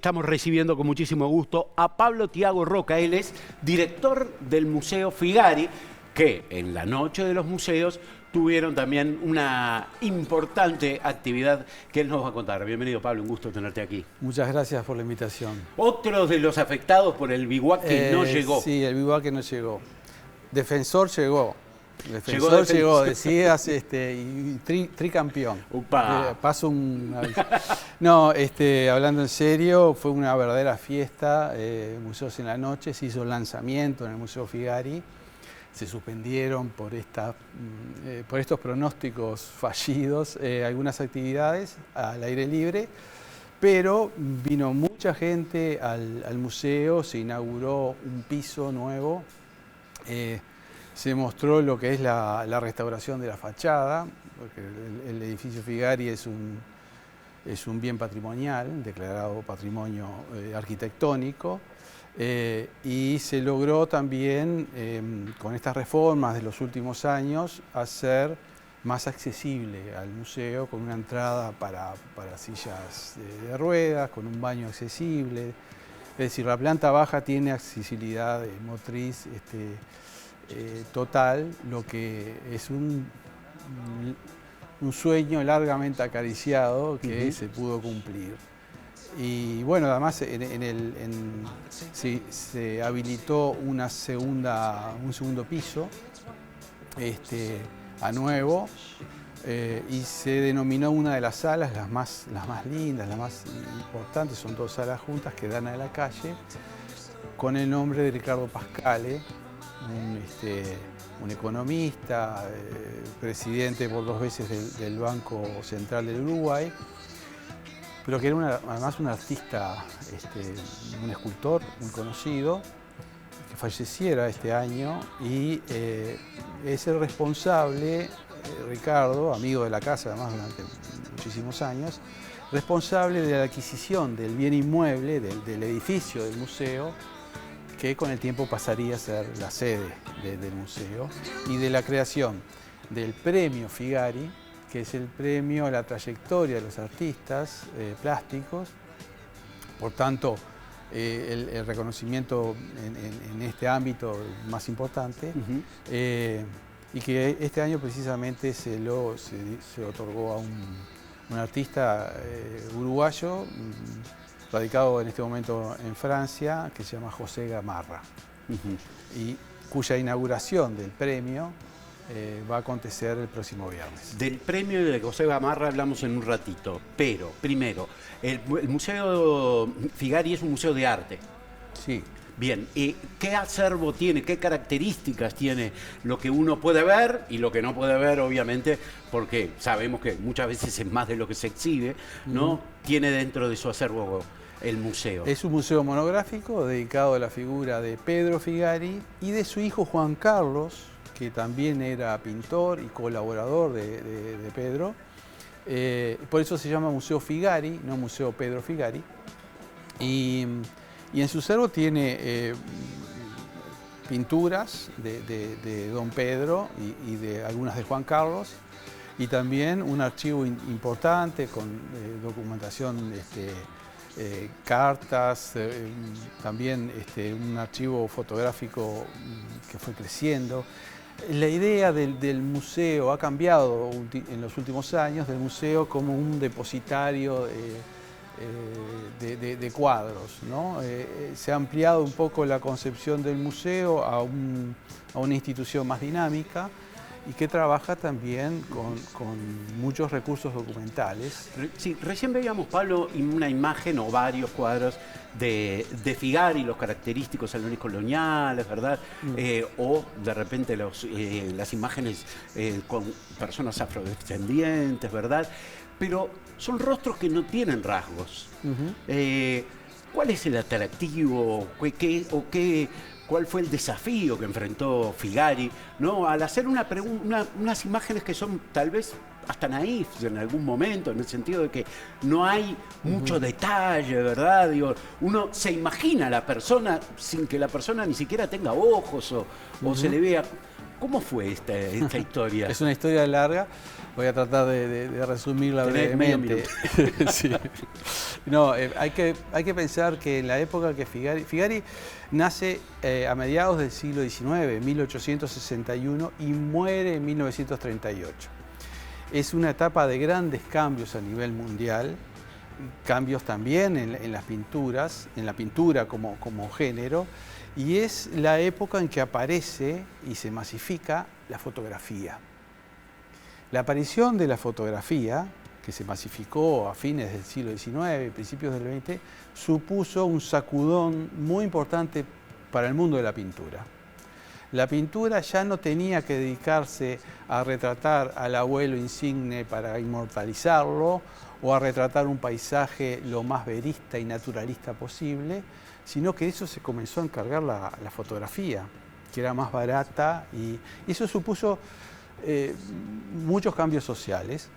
Estamos recibiendo con muchísimo gusto a Pablo Thiago Roca. Él es director del Museo Figari, que en la Noche de los Museos tuvieron también una importante actividad que él nos va a contar. Bienvenido, Pablo, un gusto tenerte aquí. Muchas gracias por la invitación. Otro de los afectados por el Biwak que no llegó. Sí, el Biwak que no llegó. Defensor llegó. Defensor llegó, decías, y tricampeón. Paso un aviso. No, hablando en serio, fue una verdadera fiesta. Museos en la Noche, se hizo el lanzamiento en el Museo Figari. Se suspendieron por estos pronósticos fallidos algunas actividades al aire libre, pero vino mucha gente al museo, se inauguró un piso nuevo. Se mostró lo que es la restauración de la fachada, porque el edificio Figari es un bien patrimonial, declarado patrimonio arquitectónico, y se logró también, con estas reformas de los últimos años, hacer más accesible al museo, con una entrada para sillas de ruedas, con un baño accesible. Es decir, la planta baja tiene accesibilidad motriz total, lo que es un sueño largamente acariciado que se pudo cumplir. Y bueno, además se habilitó un segundo piso a nuevo, y se denominó una de las salas, las más lindas, las más importantes, son dos salas juntas que dan a la calle, con el nombre de Ricardo Pascale, un economista, presidente por 2 veces del Banco Central del Uruguay, pero que era además un artista, un escultor muy conocido, que falleciera este año, y es el responsable, Ricardo, amigo de la casa además durante muchísimos años, responsable de la adquisición del bien inmueble, del edificio del museo, que con el tiempo pasaría a ser la sede del museo, y de la creación del Premio Figari, que es el premio a la trayectoria de los artistas plásticos. Por tanto, el reconocimiento en este ámbito más importante, y que este año precisamente se otorgó a un artista uruguayo, radicado en este momento en Francia, que se llama José Gamarra, y cuya inauguración del premio va a acontecer el próximo viernes. Del premio de José Gamarra hablamos en un ratito, pero primero, el Museo Figari es un museo de arte. Sí. Bien, ¿qué acervo tiene, qué características tiene lo que uno puede ver y lo que no puede ver, obviamente, porque sabemos que muchas veces es más de lo que se exhibe, ¿no? Tiene dentro de su acervo el museo. Es un museo monográfico dedicado a la figura de Pedro Figari y de su hijo Juan Carlos, que también era pintor y colaborador de Pedro. Por eso se llama Museo Figari, no Museo Pedro Figari. Y en su acervo tiene pinturas de Don Pedro y de algunas de Juan Carlos, y también un archivo importante con documentación, cartas, también un archivo fotográfico que fue creciendo. La idea del museo ha cambiado en los últimos años, del museo como un depositario de cuadros, ¿no? Se ha ampliado un poco la concepción del museo a una institución más dinámica, y que trabaja también con muchos recursos documentales. Sí, recién veíamos, Pablo, una imagen o varios cuadros de Figari, los característicos salones coloniales, ¿verdad? O de repente las imágenes con personas afrodescendientes, ¿verdad? Pero son rostros que no tienen rasgos. ¿Cuál es el atractivo? ¿Cuál fue el desafío que enfrentó Figari, ¿no? Al hacer unas imágenes que son tal vez hasta naif en algún momento, en el sentido de que no hay mucho detalle, ¿verdad? Digo, uno se imagina a la persona sin que la persona ni siquiera tenga ojos o se le vea. ¿Cómo fue esta historia? Es una historia larga, voy a tratar de resumirla brevemente. Sí. No, hay que pensar que en la época que Figari nace a mediados del siglo XIX, 1861, y muere en 1938. Es una etapa de grandes cambios a nivel mundial, cambios también en las pinturas, en la pintura como género, y es la época en que aparece y se masifica la fotografía. La aparición de la fotografía, que se masificó a fines del siglo XIX y principios del XX, supuso un sacudón muy importante para el mundo de la pintura. La pintura ya no tenía que dedicarse a retratar al abuelo insigne para inmortalizarlo o a retratar un paisaje lo más verista y naturalista posible, sino que eso se comenzó a encargar la fotografía, que era más barata, y eso supuso muchos cambios sociales,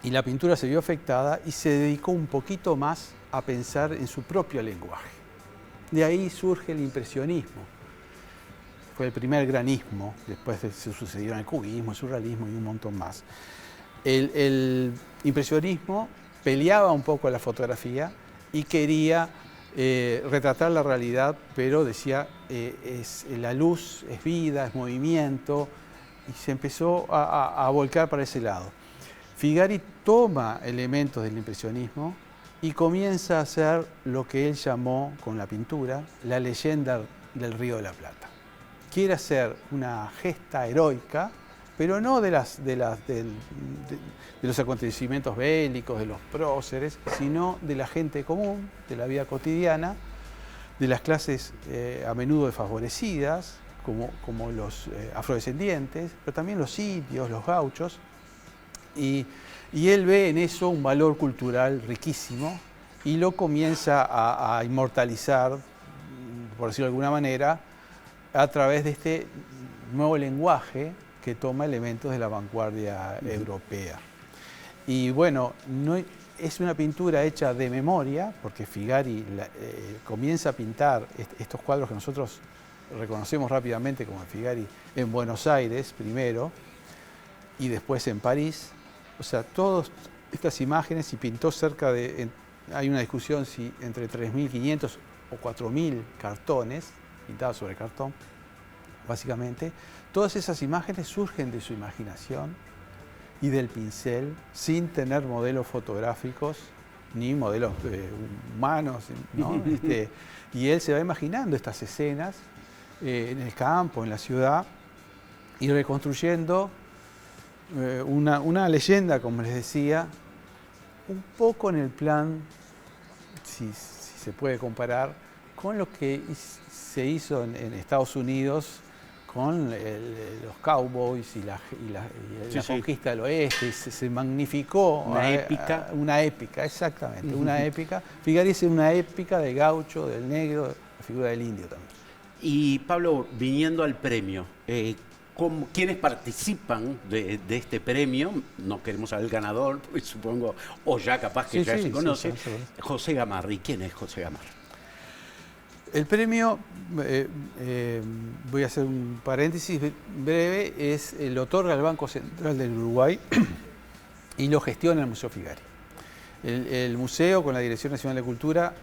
y la pintura se vio afectada y se dedicó un poquito más a pensar en su propio lenguaje. De ahí surge el impresionismo. Fue el primer granismo, después se sucedieron el cubismo, el surrealismo y un montón más. El impresionismo peleaba un poco a la fotografía y quería retratar la realidad, pero decía, la luz es vida, es movimiento, y se empezó a volcar para ese lado. Figari toma elementos del impresionismo y comienza a hacer lo que él llamó, con la pintura, la leyenda del Río de la Plata. Quiere hacer una gesta heroica, pero no de los acontecimientos bélicos, de los próceres, sino de la gente común, de la vida cotidiana, de las clases a menudo desfavorecidas, como los afrodescendientes, pero también los indios, los gauchos, y él ve en eso un valor cultural riquísimo y lo comienza a inmortalizar, por decirlo de alguna manera, a través de este nuevo lenguaje que toma elementos de la vanguardia europea. Y bueno, es una pintura hecha de memoria, porque Figari comienza a pintar estos cuadros que nosotros reconocemos rápidamente como Figari en Buenos Aires primero y después en París. O sea, todas estas imágenes, y pintó cerca de, hay una discusión si entre 3.500 o 4.000 cartones, pintados sobre cartón, básicamente. Todas esas imágenes surgen de su imaginación y del pincel, sin tener modelos fotográficos ni modelos humanos, ¿no? Y él se va imaginando estas escenas en el campo, en la ciudad, y reconstruyendo una leyenda, como les decía, un poco en el plan, si se puede comparar, con lo que se hizo en Estados Unidos con los cowboys y la conquista del oeste. Se magnificó una épica. Una épica, exactamente, una épica. Figari es una épica del gaucho, del negro, la figura del indio también. Y Pablo, viniendo al premio, ¿quiénes participan de este premio? No queremos saber el ganador, pues, supongo, o ya capaz que ya se conoce. Sí. José Gamarra. ¿Quién es José Gamarra? El premio, voy a hacer un paréntesis breve, lo otorga el Banco Central del Uruguay y lo gestiona el Museo Figari. El museo, con la Dirección Nacional de Cultura,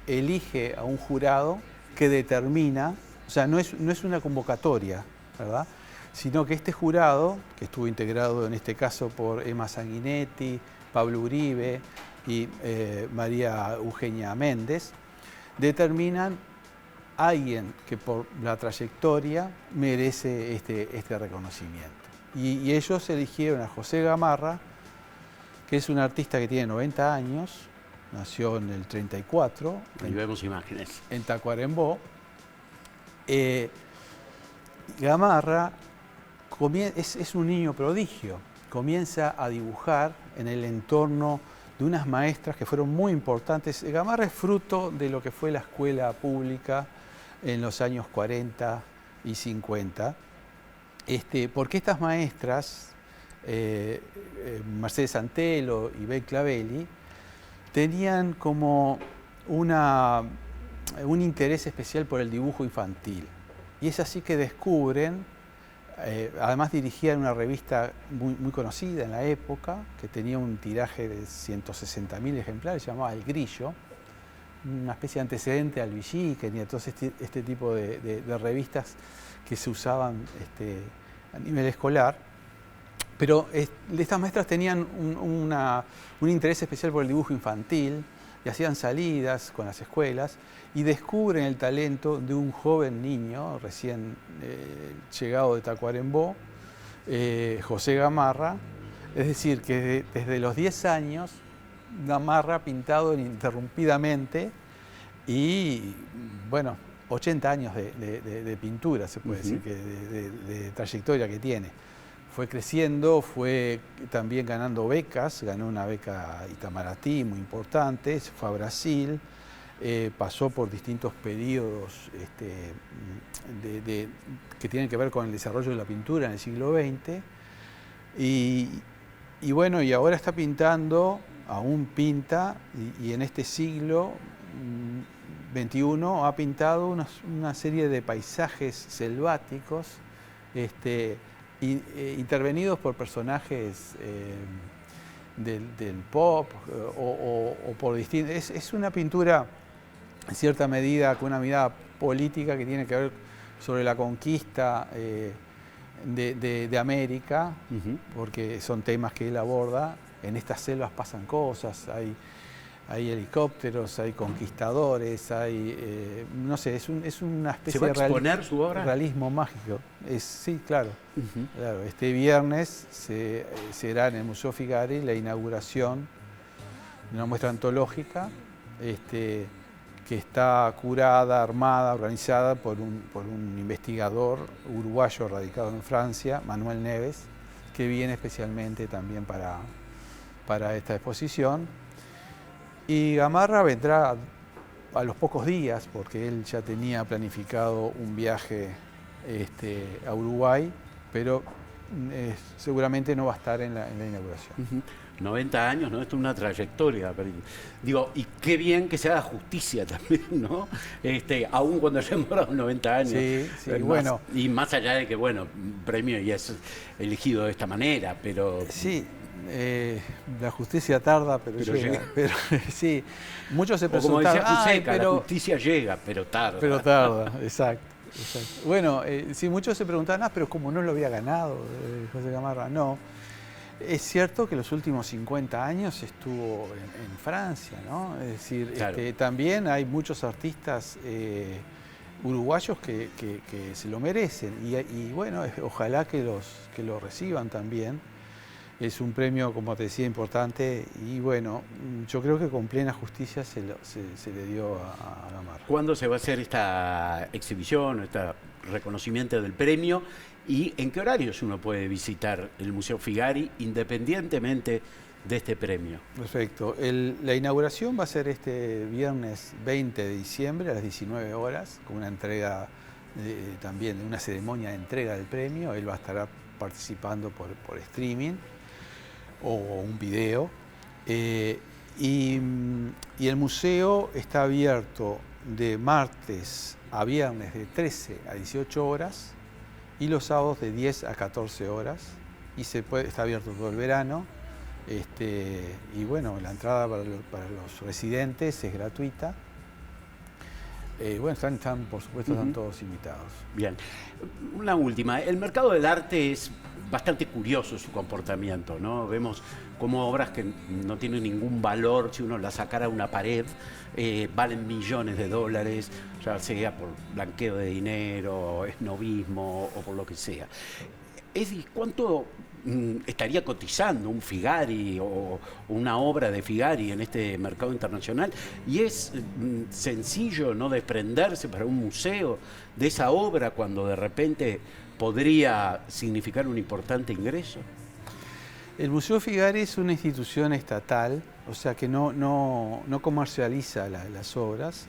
elige a un jurado que determina, o sea, no es una convocatoria, ¿verdad?, sino que este jurado, que estuvo integrado en este caso por Emma Sanguinetti, Pablo Uribe y María Eugenia Méndez, determinan a alguien que por la trayectoria merece este reconocimiento. Y ellos eligieron a José Gamarra, que es un artista que tiene 90 años, nació en el 34. Ahí vemos imágenes. En Tacuarembó. Gamarra es un niño prodigio, comienza a dibujar en el entorno de unas maestras que fueron muy importantes. Gamarra es fruto de lo que fue la escuela pública en los años 40 y 50, porque estas maestras, Mercedes Santelo y Bel Clavelli, tenían como un interés especial por el dibujo infantil. Y es así que descubren Además dirigía una revista muy conocida en la época, que tenía un tiraje de 160.000 ejemplares, se llamaba El Grillo, una especie de antecedente al Villiquen y a todo este tipo de revistas que se usaban a nivel escolar. Pero estas maestras tenían un interés especial por el dibujo infantil y hacían salidas con las escuelas y descubren el talento de un joven niño recién llegado de Tacuarembó, José Gamarra. Es decir, que desde los 10 años Gamarra ha pintado ininterrumpidamente y, bueno, 80 años de pintura, se puede decir, de trayectoria que tiene. Fue creciendo, fue también ganando becas, ganó una beca Itamaraty muy importante, se fue a Brasil, pasó por distintos periodos que tienen que ver con el desarrollo de la pintura en el siglo XX. Y bueno, y ahora está pintando, aún pinta, y en este siglo XXI ha pintado una serie de paisajes selváticos, intervenidos por personajes del pop o por distintos. Es una pintura, en cierta medida, con una mirada política que tiene que ver sobre la conquista de América, porque son temas que él aborda. En estas selvas pasan cosas, hay helicópteros, hay conquistadores, hay, no sé, es una especie de exponer su obra? Realismo mágico. Sí, claro. Claro. Este viernes será en el Museo Figari la inauguración de una muestra antológica que está curada, armada, organizada por un investigador uruguayo radicado en Francia, Manuel Neves, que viene especialmente también para esta exposición. Y Gamarra vendrá a los pocos días, porque él ya tenía planificado un viaje a Uruguay, pero seguramente no va a estar en la inauguración. 90 años, ¿no? Esto es una trayectoria. Digo, y qué bien que se haga justicia también, ¿no? Aún cuando haya demorado 90 años. Sí, bueno. Y más allá de que, bueno, premio ya es elegido de esta manera, pero... Sí. La justicia tarda, pero llega. Pero, sí, muchos se preguntan, como decía Fuseca, la justicia llega, pero tarda. Pero tarda, exacto. Bueno, sí, muchos se preguntan, pero como no lo había ganado José Gamarra, no. Es cierto que los últimos 50 años estuvo en Francia, ¿no? Es decir, claro. También hay muchos artistas uruguayos que se lo merecen y bueno, ojalá que lo reciban también. Es un premio, como te decía, importante y bueno, yo creo que con plena justicia se le dio a Gamarra. ¿Cuándo se va a hacer esta exhibición, este reconocimiento del premio y en qué horarios uno puede visitar el Museo Figari independientemente de este premio? Perfecto. La inauguración va a ser este viernes 20 de diciembre a las 19 horas, con una entrega también, una ceremonia de entrega del premio. Él va a estar participando por streaming o un video. Y el museo está abierto de martes a viernes de 13 a 18 horas y los sábados de 10 a 14 horas. Y está abierto todo el verano. Y bueno, la entrada para los residentes es gratuita. Bueno, están por supuesto, están todos invitados. Bien. Una última. El mercado del arte es bastante curioso su comportamiento, ¿no? Vemos como obras que no tienen ningún valor, si uno las sacara a una pared, valen millones de dólares, ya sea por blanqueo de dinero, esnovismo o por lo que sea. ¿Cuánto estaría cotizando un Figari o una obra de Figari en este mercado internacional? ¿Y es sencillo no desprenderse para un museo de esa obra cuando de repente podría significar un importante ingreso? El Museo Figari es una institución estatal, o sea que no comercializa las obras.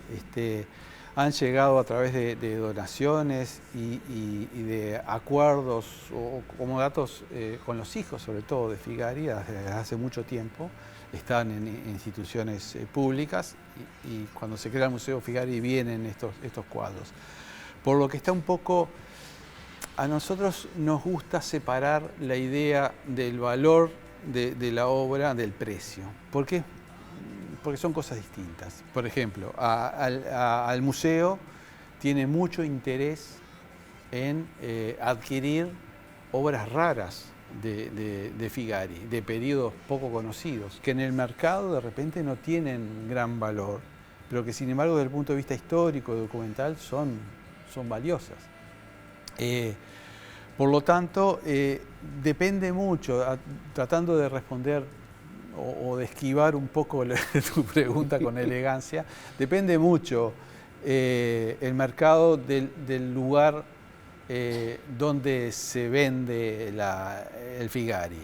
Han llegado a través de donaciones y de acuerdos o como datos con los hijos, sobre todo de Figari, desde hace mucho tiempo. Están en instituciones públicas y cuando se crea el Museo Figari vienen estos cuadros. Por lo que está un poco A nosotros nos gusta separar la idea del valor de la obra del precio. ¿Por qué? Porque son cosas distintas. Por ejemplo, al museo tiene mucho interés en adquirir obras raras de Figari, de periodos poco conocidos, que en el mercado de repente no tienen gran valor, pero que sin embargo desde el punto de vista histórico, documental, son valiosas. Por lo tanto, depende mucho, tratando de responder o de esquivar un poco tu pregunta con elegancia, depende mucho el mercado del lugar donde se vende el Figari.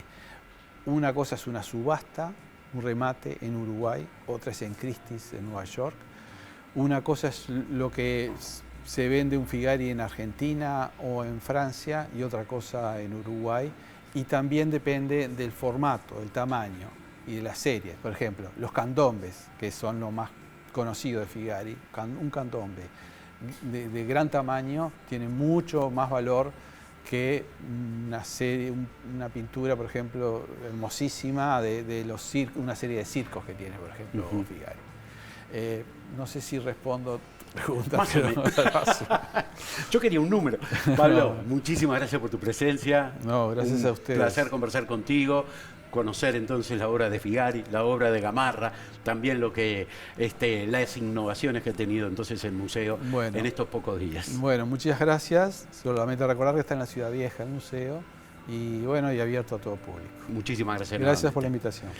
Una cosa es una subasta, un remate en Uruguay, otra es en Christie's en Nueva York. Una cosa es lo que se vende un Figari en Argentina o en Francia y otra cosa en Uruguay. Y también depende del formato, del tamaño y de la serie. Por ejemplo, los candombes, que son lo más conocido de Figari, un candombe de gran tamaño tiene mucho más valor que una pintura, por ejemplo, hermosísima de los circos, una serie de circos que tiene, por ejemplo, Figari. No sé si respondo preguntas. Más o menos. Yo quería un número. Pablo, muchísimas gracias por tu presencia. No, gracias a ustedes. Un placer conversar contigo, conocer entonces la obra de Figari, la obra de Gamarra, también las innovaciones que ha tenido entonces el museo en estos pocos días. Bueno, muchas gracias. Solamente recordar que está en la Ciudad Vieja el museo y bueno, y abierto a todo público. Muchísimas gracias. Gracias por la invitación.